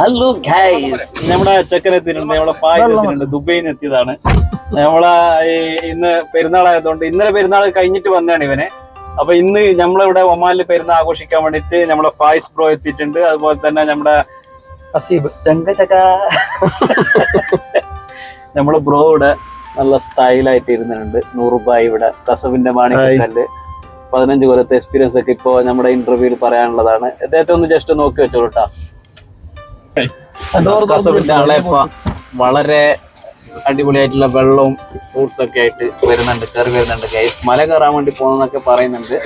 Hello guys, നമ്മുടെ ചെക്കനെത്തിയിട്ടുണ്ട്, നമ്മളെ പായസത്തിനുണ്ട്, ദുബൈയിൽ നിന്ന് എത്തിയതാണ്. നമ്മളെ ഇന്ന് പെരുന്നാളായതുകൊണ്ട് ഇന്നലെ പെരുന്നാൾ കഴിഞ്ഞിട്ട് വന്നതാണ് ഇവനെ. അപ്പൊ ഇന്ന് നമ്മളിവിടെ ഒമാനിൽ പെരുന്നാൾ ആഘോഷിക്കാൻ വേണ്ടിട്ട് നമ്മളെ ഫായിസ് ബ്രോ എത്തിയിട്ടുണ്ട്. അതുപോലെ തന്നെ നമ്മുടെ ഹസീബ് ചങ്ക നമ്മളെ ബ്രോ ഇവിടെ നല്ല സ്റ്റൈലായിട്ട് ഇരുന്നുണ്ട്. 100 രൂപ ഇവിടെ കസവിന്റെ മാണിക്കല്ല് 15 കൊല്ലത്തെ എക്സ്പീരിയൻസ് ഒക്കെ ഇപ്പൊ നമ്മുടെ ഇന്റർവ്യൂവിൽ പറയാനുള്ളതാണ്. അദ്ദേഹത്തെ ഒന്ന് ജസ്റ്റ് നോക്കി വെച്ചോളൂട്ടാ. കസവിന്റെ ആളെപ്പ വളരെ അടിപൊളിയായിട്ടുള്ള വെള്ളവും ഫ്രൂട്ട്സ് ഒക്കെ ആയിട്ട് കയറി വരുന്നുണ്ട് ഗൈസ്. മല കയറാൻ വേണ്ടി പോകുന്നൊക്കെ പറയുന്നുണ്ട്.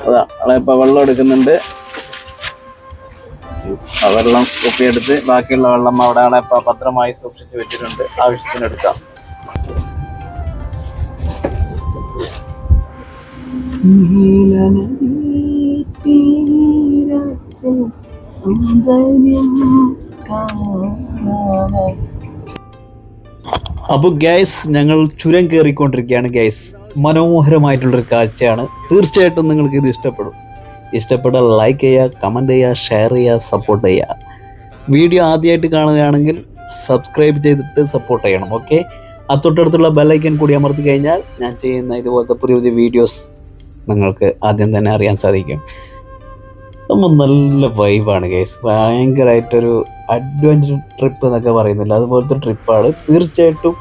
അതാ ആളെപ്പ വെള്ളം എടുക്കുന്നുണ്ട്. വെള്ളം കുപ്പിയെടുത്ത് ബാക്കിയുള്ള വെള്ളം അവിടെ ആളെപ്പ ഭദ്രമായി സൂക്ഷിച്ചു വെച്ചിട്ടുണ്ട്, ആവശ്യത്തിനെടുക്കാം. അപ്പോൾ ഗൈസ്, ഞങ്ങൾ ചുരം കയറിക്കൊണ്ടിരിക്കുകയാണ് ഗൈസ്. മനോഹരമായിട്ടുള്ളൊരു കാഴ്ചയാണ്. തീർച്ചയായിട്ടും നിങ്ങൾക്ക് ഇത് ഇഷ്ടപ്പെട്ടാൽ ലൈക്ക് ചെയ്യുക, കമൻറ്റ് ചെയ്യുക, ഷെയർ ചെയ്യുക, സപ്പോർട്ട് ചെയ്യുക. വീഡിയോ ആദ്യമായിട്ട് കാണുകയാണെങ്കിൽ സബ്സ്ക്രൈബ് ചെയ്തിട്ട് സപ്പോർട്ട് ചെയ്യണം. ഓക്കെ, തൊട്ടടുത്തുള്ള ബെല്ലൈക്കൻ കൂടി അമർത്തി കഴിഞ്ഞാൽ ഞാൻ ചെയ്യുന്ന ഇതുപോലത്തെ പുതിയ പുതിയ വീഡിയോസ് നിങ്ങൾക്ക് ആദ്യം തന്നെ അറിയാൻ സാധിക്കും. നമ്മൾ നല്ല വൈബാണ് ഗൈസ്. ഭയങ്കരമായിട്ടൊരു അഡ്വഞ്ചർ ട്രിപ്പ് എന്നൊക്കെ പറയുന്നില്ല, അതുപോലത്തെ ട്രിപ്പാണ്. തീർച്ചയായിട്ടും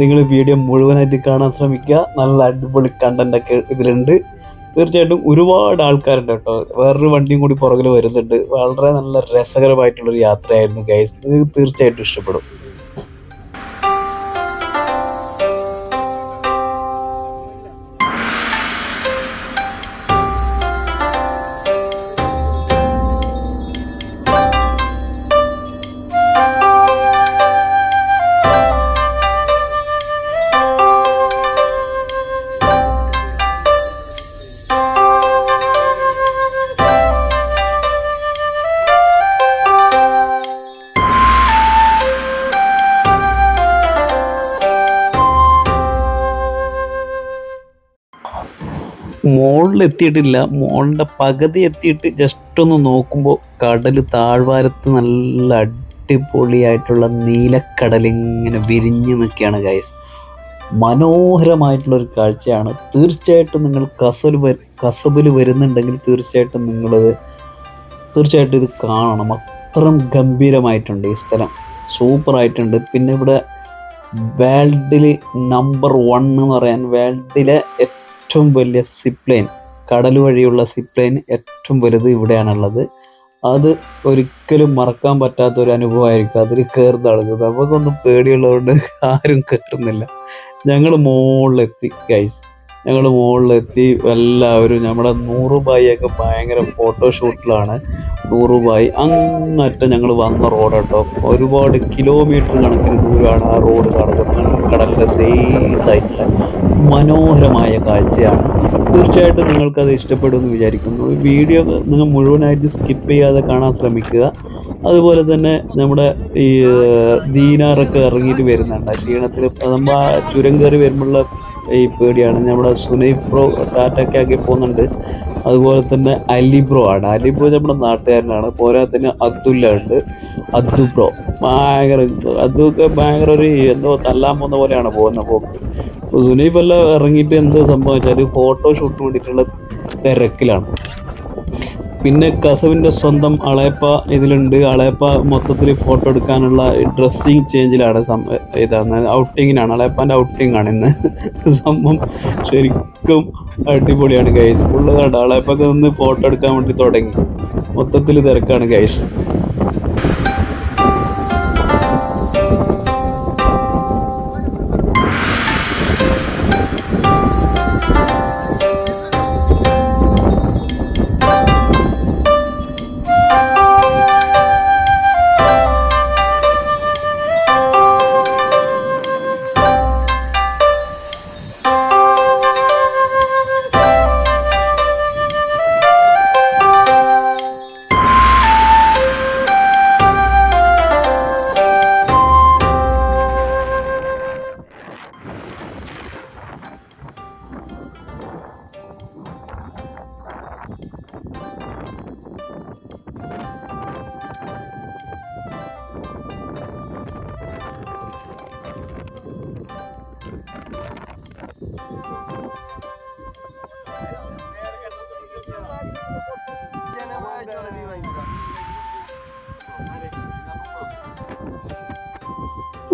നിങ്ങൾ വീഡിയോ മുഴുവനായിട്ട് കാണാൻ ശ്രമിക്കുക. നല്ല അടിപൊളി കണ്ടൻ്റൊക്കെ ഇതിലുണ്ട്. തീർച്ചയായിട്ടും ഒരുപാട് ആൾക്കാരുണ്ട് കേട്ടോ. വേറൊരു വണ്ടിയും കൂടി പുറകിൽ വരുന്നുണ്ട്. വളരെ നല്ല രസകരമായിട്ടുള്ളൊരു യാത്രയായിരുന്നു ഗൈസ്. നിങ്ങൾക്ക് തീർച്ചയായിട്ടും ഇഷ്ടപ്പെടും. മുകളിലെത്തിയിട്ടില്ല, മുകളിൻ്റെ പകുതി എത്തിയിട്ട് ജസ്റ്റ് ഒന്ന് നോക്കുമ്പോൾ കടൽ താഴ്വാരത്ത് നല്ല അടിപൊളിയായിട്ടുള്ള നീലക്കടൽ ഇങ്ങനെ വിരിഞ്ഞു നിൽക്കുകയാണ് ഗൈസ്. മനോഹരമായിട്ടുള്ളൊരു കാഴ്ചയാണ്. തീർച്ചയായിട്ടും നിങ്ങൾ കസബിൽ വരുന്നുണ്ടെങ്കിൽ തീർച്ചയായിട്ടും ഇത് കാണണം. അത്രയും ഗംഭീരമായിട്ടുണ്ട് ഈ സ്ഥലം, സൂപ്പറായിട്ടുണ്ട്. പിന്നെ ഇവിടെ വേൾഡിൽ നമ്പർ 1 എന്ന് പറയാൻ, വേൾഡിലെ ഏറ്റവും വലിയ സിപ്ലൈൻ, കടൽ വഴിയുള്ള സിപ്ലൈൻ ഏറ്റവും വലുത് ഇവിടെയാണുള്ളത്. അത് ഒരിക്കലും മറക്കാൻ പറ്റാത്തൊരു അനുഭവമായിരിക്കും അതിൽ കയറുന്ന ആളുകൾ. നമുക്കൊന്നും പേടിയുള്ളതുകൊണ്ട് ആരും കയറുന്നില്ല. ഞങ്ങൾ മുകളിലെത്തി ഗൈസ്, എല്ലാവരും നമ്മുടെ 100 രൂപയൊക്കെ ഭയങ്കര ഫോട്ടോഷൂട്ടിലാണ്. 100 രൂപ അങ്ങറ്റം ഞങ്ങൾ വന്ന റോഡ് കേട്ടോ. ഒരുപാട് കിലോമീറ്റർ കണക്കിന് ദൂരമാണ് ആ റോഡ് കാണുന്നത്. കടലിൻ്റെ സൈഡിലെ മനോഹരമായ കാഴ്ചയാണ്. തീർച്ചയായിട്ടും നിങ്ങൾക്കത് ഇഷ്ടപ്പെടുമെന്ന് വിചാരിക്കുന്നു. വീഡിയോ നിങ്ങൾ മുഴുവനായിട്ട് സ്കിപ്പ് ചെയ്യാതെ കാണാൻ ശ്രമിക്കുക. അതുപോലെ തന്നെ നമ്മുടെ ഈ ദീനാറൊക്കെ ഇറങ്ങിയിട്ട് വരുന്നുണ്ട് ക്ഷീണത്തിൽ. നമ്മൾ ആ ചുരം കയറി വരുമ്പോഴുള്ള ഈ പേടിയാണ്. നമ്മുടെ സുനൈഫ് ബ്രോ ടാറ്റൊക്കെ ആക്കി പോകുന്നുണ്ട്. അതുപോലെ തന്നെ അലി ബ്രോ നമ്മുടെ നാട്ടുകാരനാണ്. പോരാത്തന്നെ അബ്ദുല്ല ഉണ്ട്, അബ്ദു ബ്രോ. അതൊക്കെ ഭയങ്കര ഒരു എന്തോ തല്ലാൻ പോകുന്ന പോലെയാണ് പോകുന്ന പോക്ക്. സുനൈഫ് എല്ലാം ഇറങ്ങിയിട്ട് എന്ത് സംഭവിച്ചാൽ ഫോട്ടോഷൂട്ട് വേണ്ടിയിട്ടുള്ള തിരക്കിലാണ്. പിന്നെ കസവിൻ്റെ സ്വന്തം അളയപ്പ ഇതിലുണ്ട്. അളയപ്പ മൊത്തത്തിൽ ഫോട്ടോ എടുക്കാനുള്ള ഡ്രസ്സിങ് ചേഞ്ചിലാണ്, ഔട്ടിങ്ങിനാണ്. അളയപ്പാൻ്റെ ഔട്ടിങ്ങാണ് ഇന്ന്. സംഭവം ശരിക്കും അടിപൊളിയാണ് ഗൈസ്. ഫുള്ള് അളയപ്പൊക്കെ നിന്ന് ഫോട്ടോ എടുക്കാൻ വേണ്ടി തുടങ്ങി. മൊത്തത്തിൽ തിരക്കാണ് ഗൈസ്.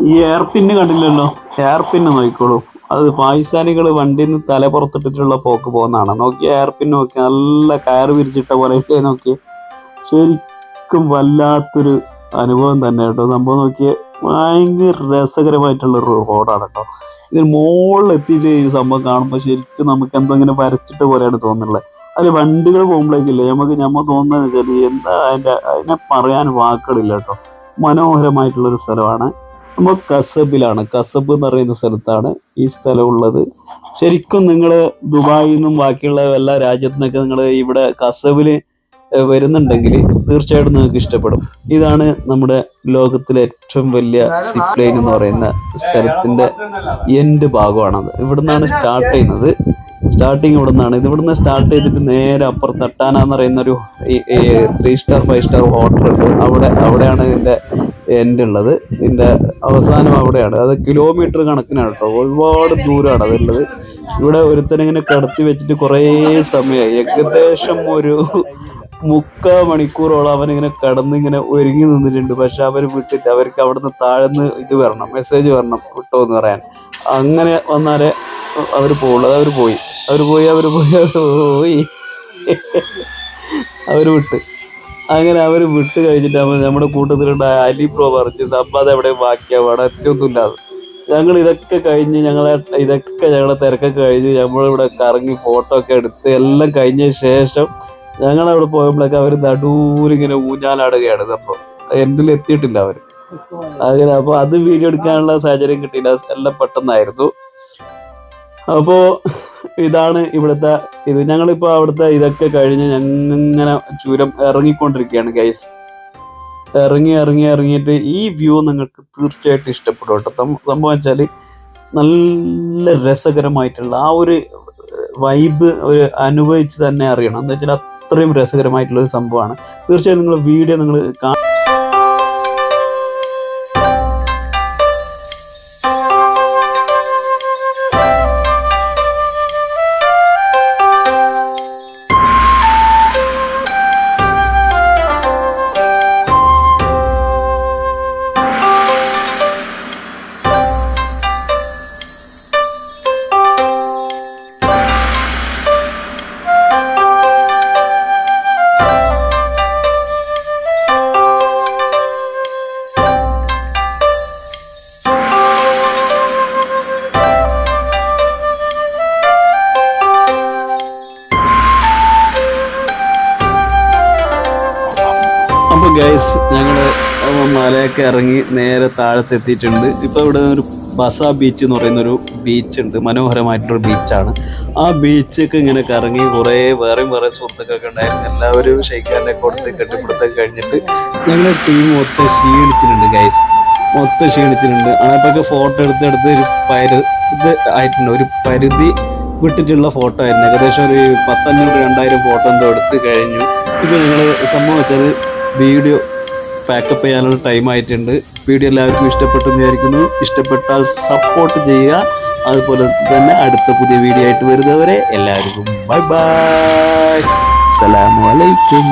ഈ എയർ പിന്ന് കണ്ടില്ലല്ലോ, എയർ പിന്ന് നോക്കിക്കോളൂ. അത് പാകിസ്ഥാനികൾ വണ്ടിയിൽ നിന്ന് തല പുറത്തിട്ടിട്ടുള്ള പോക്ക് പോകുന്നതാണ്. നോക്കി എയർ പിന്ന് നോക്കി, നല്ല കയറ് വിരിച്ചിട്ട പോലെ ഇല്ലേ നോക്കി. ശരിക്കും വല്ലാത്തൊരു അനുഭവം തന്നെ കേട്ടോ. സംഭവം നോക്കിയ ഭയങ്കര രസകരമായിട്ടുള്ളൊരു റോഡാണ് കേട്ടോ. ഇതിന് മുകളിൽ എത്തിയിട്ട് ഈ സംഭവം കാണുമ്പോൾ ശരിക്കും നമുക്ക് എന്തോ ഇങ്ങനെ വരച്ചിട്ട പോലെയാണ് തോന്നുന്നുള്ളത്. അതിൽ വണ്ടികൾ പോകുമ്പോഴേക്കില്ലേ നമ്മൾ തോന്നുന്നത് വെച്ചാൽ എന്താ അതിനെ പറയാൻ വാക്കുകളില്ല കേട്ടോ. മനോഹരമായിട്ടുള്ളൊരു സ്ഥലമാണ്. നമ്മൾ കസബിലാണ്. കസബ് എന്ന് പറയുന്ന സ്ഥലത്താണ് ഈ സ്ഥലം ഉള്ളത്. ശരിക്കും നിങ്ങൾ ദുബായിൽ നിന്നും ബാക്കിയുള്ള എല്ലാ രാജ്യത്തു നിന്നൊക്കെ നിങ്ങൾ ഇവിടെ കസബിൽ വരുന്നുണ്ടെങ്കിൽ തീർച്ചയായിട്ടും നിങ്ങൾക്ക് ഇഷ്ടപ്പെടും. ഇതാണ് നമ്മുടെ ലോകത്തിലെ ഏറ്റവും വലിയ സിപ്പ് ലൈൻ എന്ന് പറയുന്ന സ്ഥലത്തിന്റെ എൻഡ് ഭാഗമാണത്. ഇവിടുന്നാണ് സ്റ്റാർട്ട് ചെയ്യുന്നത്. സ്റ്റാർട്ടിങ് ഇവിടെ നിന്നാണ്. ഇവിടുന്ന് സ്റ്റാർട്ട് ചെയ്തിട്ട് നേരെ അപ്പുറത്ത് തട്ടാന എന്ന് പറയുന്ന ഒരു 3 സ്റ്റാർ 5 സ്റ്റാർ ഹോട്ടൽ ഉണ്ട്. അവിടെയാണ് ഇതിന്റെ എൻഡ് ഉള്ളത്. ഇതിന്റെ അവസാനം അവിടെയാണ്. അത് കിലോമീറ്റർ കണക്കിനാണ് കേട്ടോ. ഒരുപാട് ദൂരമാണ് അതുള്ളത്. ഇവിടെ ഒരുത്തനിങ്ങനെ കടത്തി വെച്ചിട്ട് കുറേ സമയമായി, ഏകദേശം ഒരു 3/4 മണിക്കൂറോളം അവനിങ്ങനെ കടന്നിങ്ങനെ ഒരുങ്ങി നിന്നിട്ടുണ്ട്. പക്ഷെ അവർ വിട്ടിട്ട് അവർക്ക് അവിടുന്ന് താഴ്ന്ന് ഇത് വരണം, മെസ്സേജ് വരണം വിട്ടോ എന്ന് പറയാൻ. അങ്ങനെ വന്നാലേ അവർ പോകുള്ളൂ. അവർ പോയി അവർ വിട്ട്. അങ്ങനെ അവർ വിട്ട് കഴിഞ്ഞിട്ട് നമ്മുടെ കൂട്ടത്തിലുണ്ടായ അലി ബ്രോ പറഞ്ഞു സബ്ബാദ് എവിടെ ബാക്കിയാവും, അവിടെ ഒറ്റയൊന്നുമില്ലാതെ. ഞങ്ങൾ ഇതൊക്കെ കഴിഞ്ഞ് ഞങ്ങളെ തിരക്കൊക്കെ കഴിഞ്ഞ് നമ്മളിവിടെ കറങ്ങി ഫോട്ടോ ഒക്കെ എടുത്ത് എല്ലാം കഴിഞ്ഞ ശേഷം ഞങ്ങളവിടെ പോയപ്പോഴൊക്കെ അവർ നടുവിലിങ്ങനെ ഊഞ്ഞാലാടുകയാണ്. അപ്പോൾ എൻഡിൽ എത്തിയിട്ടില്ല അവർ. അങ്ങനെ അപ്പോൾ അത് വീഡിയോ എടുക്കാനുള്ള സാഹചര്യം കിട്ടിയില്ല. എല്ലാം പെട്ടെന്നായിരുന്നു. അപ്പോൾ ഇതാണ് ഇവിടുത്തെ ഇത്. ഞങ്ങളിപ്പോൾ അവിടുത്തെ ഇതൊക്കെ കഴിഞ്ഞ് ഞങ്ങനെ ചുരം ഇറങ്ങിക്കൊണ്ടിരിക്കുകയാണ് ഗൈസ്. ഇറങ്ങിയിട്ട് ഈ വ്യൂ നിങ്ങൾക്ക് തീർച്ചയായിട്ടും ഇഷ്ടപ്പെടും കേട്ടോ. സംഭവം വെച്ചാൽ നല്ല രസകരമായിട്ടുള്ള ആ ഒരു വൈബ് ഒരു അനുഭവിച്ച് തന്നെ അറിയണം. എന്താ വെച്ചാൽ അത്രയും രസകരമായിട്ടുള്ളൊരു സംഭവമാണ്. തീർച്ചയായും നിങ്ങൾ വീഡിയോ നിങ്ങൾ അപ്പോൾ ഗൈസ് ഞങ്ങൾ മലയൊക്കെ ഇറങ്ങി നേരെ താഴത്തെത്തിയിട്ടുണ്ട്. ഇപ്പോൾ ഇവിടെ ഒരു ബസ ബീച്ച് എന്ന് പറയുന്നൊരു ബീച്ചുണ്ട്. മനോഹരമായിട്ടൊരു ബീച്ചാണ്. ആ ബീച്ചൊക്കെ ഇങ്ങനെ കറങ്ങി വേറെ സുഹൃത്തുക്കളൊക്കെ ഉണ്ടായിരുന്നു. എല്ലാവരും ഷെയ്ക്കാൻ്റെ കൊടുത്ത് കെട്ടിപ്പിടുത്തൊക്കെ കഴിഞ്ഞിട്ട് ഞങ്ങളുടെ ടീം മൊത്തം ക്ഷീണിച്ചിട്ടുണ്ട് ഗൈസ്. അതൊക്കെ ഫോട്ടോ എടുത്ത് ഇത് ആയിട്ടുണ്ട്. ഒരു പരിധി വിട്ടിട്ടുള്ള ഫോട്ടോ ആയിരുന്നു. ഏകദേശം ഒരു 1500-2000 ഫോട്ടോ എന്തോ എടുത്ത് കഴിഞ്ഞു. ഇപ്പോൾ ഞങ്ങൾ സംഭവം വെച്ചാൽ വീഡിയോ പാക്കപ്പ് ചെയ്യാനുള്ള ടൈം ആയിട്ടുണ്ട്. വീഡിയോ എല്ലാവർക്കും ഇഷ്ടപ്പെട്ടെന്ന് വിചാരിക്കുന്നു. ഇഷ്ടപ്പെട്ടാൽ സപ്പോർട്ട് ചെയ്യുക. അതുപോലെ തന്നെ അടുത്ത പുതിയ വീഡിയോ ആയിട്ട് വരുന്നവരെ എല്ലാവർക്കും ബൈ ബൈ. അസ്സലാമു അലൈക്കും.